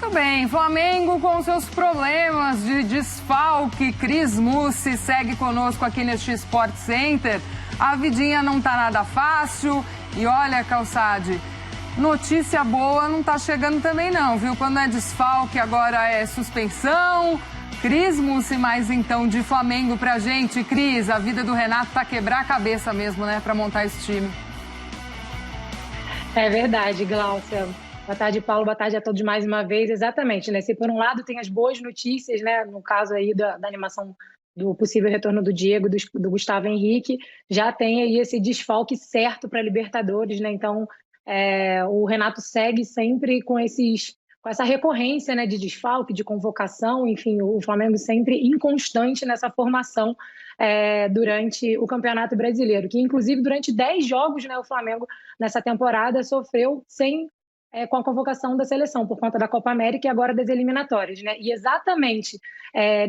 Muito bem, Flamengo com seus problemas de desfalque. Cris Mussi segue conosco aqui neste Sport Center. A vidinha não tá nada fácil. E olha, Calçade, notícia boa não tá chegando também não, viu? Quando é desfalque, agora é suspensão. Cris Mussi, mais então de Flamengo pra gente. Cris, a vida do Renato tá quebrar a cabeça mesmo, né, pra montar esse time. É verdade, Glaucia. Boa tarde, Paulo. Boa tarde a todos mais uma vez. Exatamente, né? Se por um lado tem as boas notícias, né? No caso aí da animação do possível retorno do Diego, do Gustavo Henrique, já tem aí esse desfalque certo para a Libertadores, né? Então, o Renato segue sempre com essa recorrência, né, de desfalque, de convocação, enfim, o Flamengo sempre inconstante nessa formação durante o Campeonato Brasileiro, que inclusive durante 10 jogos, né, o Flamengo nessa temporada sofreu com a convocação da seleção, por conta da Copa América e agora das eliminatórias, né? E exatamente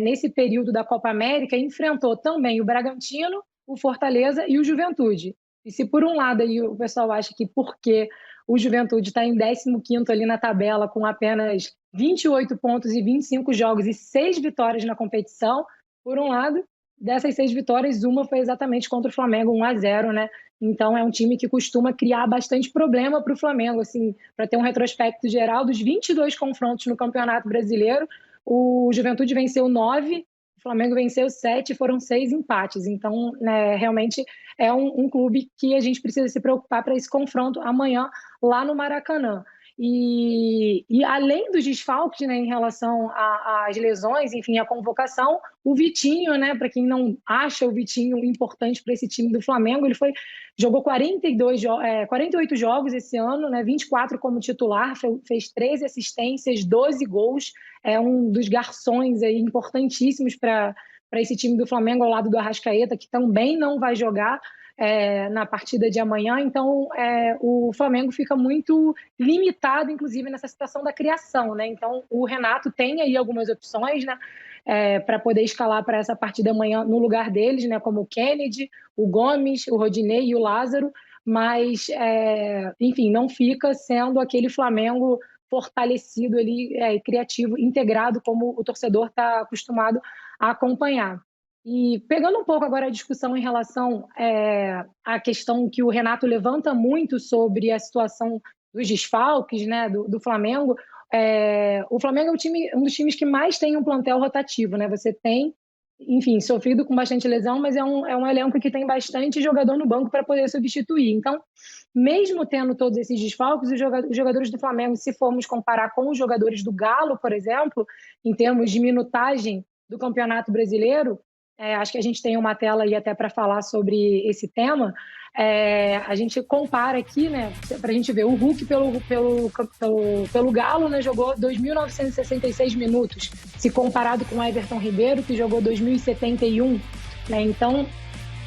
nesse período da Copa América enfrentou também o Bragantino, o Fortaleza e o Juventude. E se por um lado aí o pessoal acha que porque o Juventude está em 15º ali na tabela com apenas 28 pontos e 25 jogos e 6 vitórias na competição, por um lado, dessas 6 vitórias, uma foi exatamente contra o Flamengo, 1-0, né? Então, é um time que costuma criar bastante problema para o Flamengo, assim, para ter um retrospecto geral dos 22 confrontos no Campeonato Brasileiro, o Juventude venceu 9, o Flamengo venceu 7, foram 6 empates. Então, né, realmente é um clube que a gente precisa se preocupar para esse confronto amanhã lá no Maracanã. E além dos desfalques, né, em relação às lesões, enfim, a convocação, o Vitinho, né, para quem não acha o Vitinho importante para esse time do Flamengo, ele jogou 48 jogos esse ano, né, 24 como titular, fez 13 assistências, 12 gols, é um dos garçons aí importantíssimos para esse time do Flamengo, ao lado do Arrascaeta, que também não vai jogar na partida de amanhã. Então, o Flamengo fica muito limitado, inclusive, nessa situação da criação, né? Então, o Renato tem aí algumas opções, né, para poder escalar para essa partida amanhã no lugar deles, né, como o Kennedy, o Gomes, o Rodinei e o Lázaro, mas, enfim, não fica sendo aquele Flamengo fortalecido ali, criativo, integrado, como o torcedor está acostumado a acompanhar. E pegando um pouco agora a discussão em relação à questão que o Renato levanta muito sobre a situação dos desfalques, né, do Flamengo, o Flamengo é um dos times que mais tem um plantel rotativo, né? Você tem, enfim, sofrido com bastante lesão, mas é um elenco que tem bastante jogador no banco para poder substituir. Então, mesmo tendo todos esses desfalques, os jogadores do Flamengo, se formos comparar com os jogadores do Galo, por exemplo, em termos de minutagem do Campeonato Brasileiro, acho que a gente tem uma tela aí até para falar sobre esse tema. A gente compara aqui, né, para a gente ver, o Hulk pelo Galo, né, jogou 2.966 minutos, se comparado com o Everton Ribeiro, que jogou 2.071, né? Então,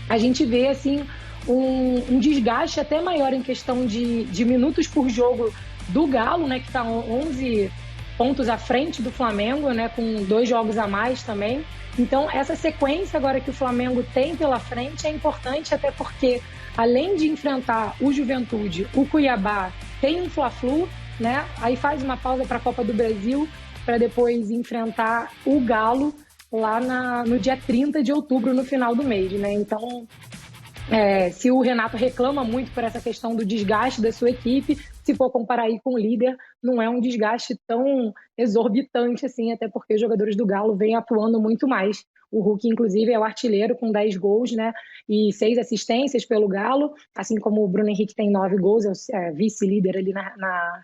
a gente vê assim, um desgaste até maior em questão de minutos por jogo do Galo, né, que está 11 pontos à frente do Flamengo, né, com 2 jogos a mais também. Então, essa sequência agora que o Flamengo tem pela frente é importante, até porque, além de enfrentar o Juventude, o Cuiabá tem um Fla-Flu, né? Aí faz uma pausa para a Copa do Brasil, para depois enfrentar o Galo lá no dia 30 de outubro, no final do mês, né? Então, se o Renato reclama muito por essa questão do desgaste da sua equipe, se for comparar aí com o líder, não é um desgaste tão exorbitante assim, até porque os jogadores do Galo vêm atuando muito mais. O Hulk, inclusive, é o artilheiro com 10 gols, né, e 6 assistências pelo Galo, assim como o Bruno Henrique tem 9 gols, é vice-líder ali na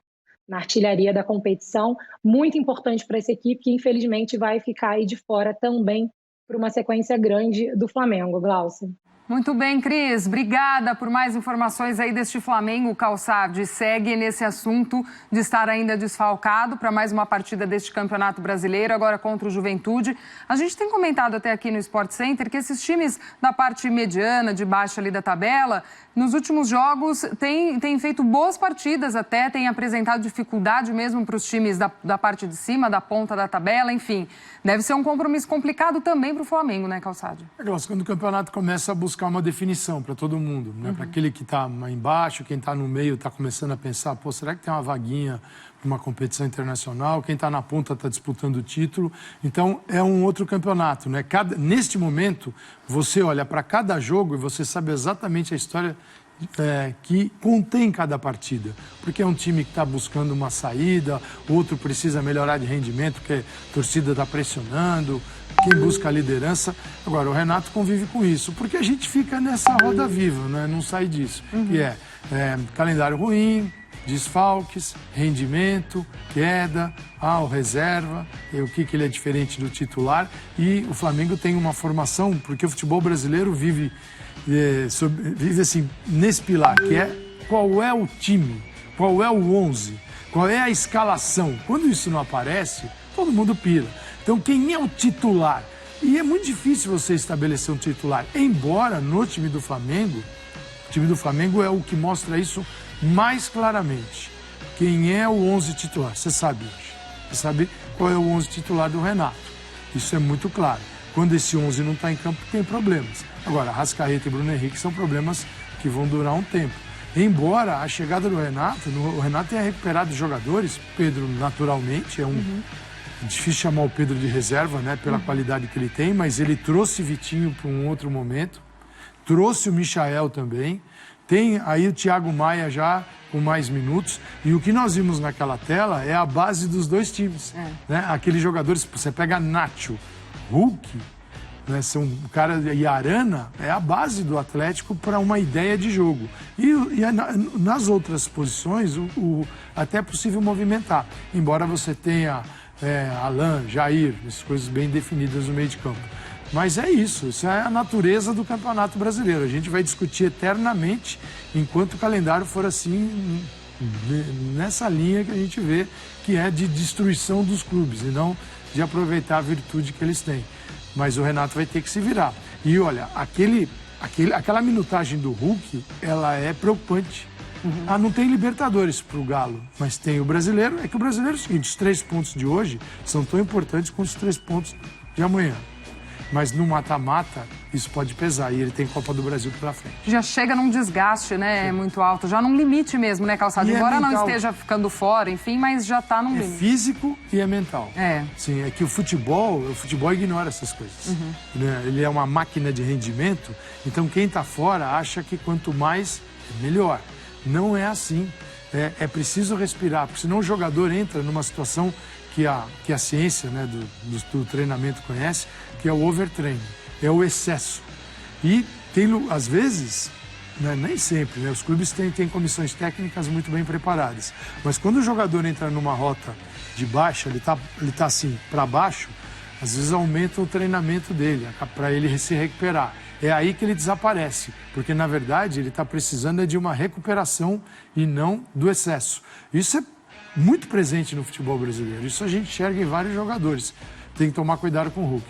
artilharia da competição. Muito importante para essa equipe, que infelizmente vai ficar aí de fora também por uma sequência grande do Flamengo, Glaucia. Muito bem, Cris. Obrigada por mais informações aí deste Flamengo. Calçade segue nesse assunto de estar ainda desfalcado para mais uma partida deste Campeonato Brasileiro, agora contra o Juventude. A gente tem comentado até aqui no Sport Center que esses times da parte mediana, de baixo ali da tabela, nos últimos jogos têm feito boas partidas até, têm apresentado dificuldade mesmo para os times da parte de cima, da ponta da tabela, enfim. Deve ser um compromisso complicado também para o Flamengo, né, Calçade? Quando o campeonato começa a buscar buscar uma definição para todo mundo, né? Para aquele que está embaixo, quem está no meio está começando a pensar, pô, será que tem uma vaguinha para uma competição internacional? Quem está na ponta está disputando o título. Então, é um outro campeonato, né? Neste momento, você olha para cada jogo e você sabe exatamente a história que contém cada partida. Porque é um time que está buscando uma saída, outro precisa melhorar de rendimento, porque a torcida está pressionando, quem busca a liderança. Agora, o Renato convive com isso, porque a gente fica nessa roda viva, né? Não sai disso. Que é calendário ruim, desfalques, rendimento, queda, o reserva, o que ele é diferente do titular. E o Flamengo tem uma formação, porque o futebol brasileiro vive assim, nesse pilar, que é qual é o time, qual é o 11, qual é a escalação. Quando isso não aparece, todo mundo pira. Então, quem é o titular? E é muito difícil você estabelecer um titular, embora no time do Flamengo, o time do Flamengo é o que mostra isso mais claramente. Quem é o 11 titular? Você sabe hoje. Você sabe qual é o 11 titular do Renato. Isso é muito claro. Quando esse 11 não está em campo, tem problemas. Agora, Arrascaeta e Bruno Henrique são problemas que vão durar um tempo. Embora a chegada do Renato, o Renato tenha recuperado jogadores, Pedro naturalmente é difícil chamar o Pedro de reserva, né, pela qualidade que ele tem, mas ele trouxe Vitinho para um outro momento, trouxe o Michael também, tem aí o Thiago Maia já com mais minutos, e o que nós vimos naquela tela é a base dos dois times. Né? Aqueles jogadores, você pega Nacho, Hulk, né, são o cara e Arana, é a base do Atlético para uma ideia de jogo. E nas outras posições, até é possível movimentar, embora você tenha Alain, Jair, essas coisas bem definidas no meio de campo. Mas é isso é a natureza do Campeonato Brasileiro. A gente vai discutir eternamente enquanto o calendário for assim, nessa linha que a gente vê, que é de destruição dos clubes e não de aproveitar a virtude que eles têm. Mas o Renato vai ter que se virar. E olha, aquela minutagem do Hulk, ela é preocupante. Não tem Libertadores para o Galo, mas tem o Brasileiro. É que o Brasileiro é o seguinte, os 3 pontos de hoje são tão importantes quanto os 3 pontos de amanhã. Mas no mata-mata, isso pode pesar. E ele tem Copa do Brasil pela frente. Já chega num desgaste, né? Muito alto. Já num limite mesmo, né, Calçado? Embora não esteja ficando fora, enfim, mas já está num limite. É físico e é mental. Sim, é que o futebol ignora essas coisas. Né? Ele é uma máquina de rendimento. Então, quem está fora acha que quanto mais, melhor. Não é assim. É preciso respirar, porque senão o jogador entra numa situação que a ciência, né, do treinamento conhece, que é o overtraining, é o excesso. E às vezes, né, nem sempre, né, os clubes têm comissões técnicas muito bem preparadas, mas quando o jogador entra numa rota de baixa, ele tá assim, para baixo, às vezes aumenta o treinamento dele, para ele se recuperar. É aí que ele desaparece, porque na verdade ele está precisando de uma recuperação e não do excesso. Isso é muito presente no futebol brasileiro, isso a gente enxerga em vários jogadores. Tem que tomar cuidado com o Hulk.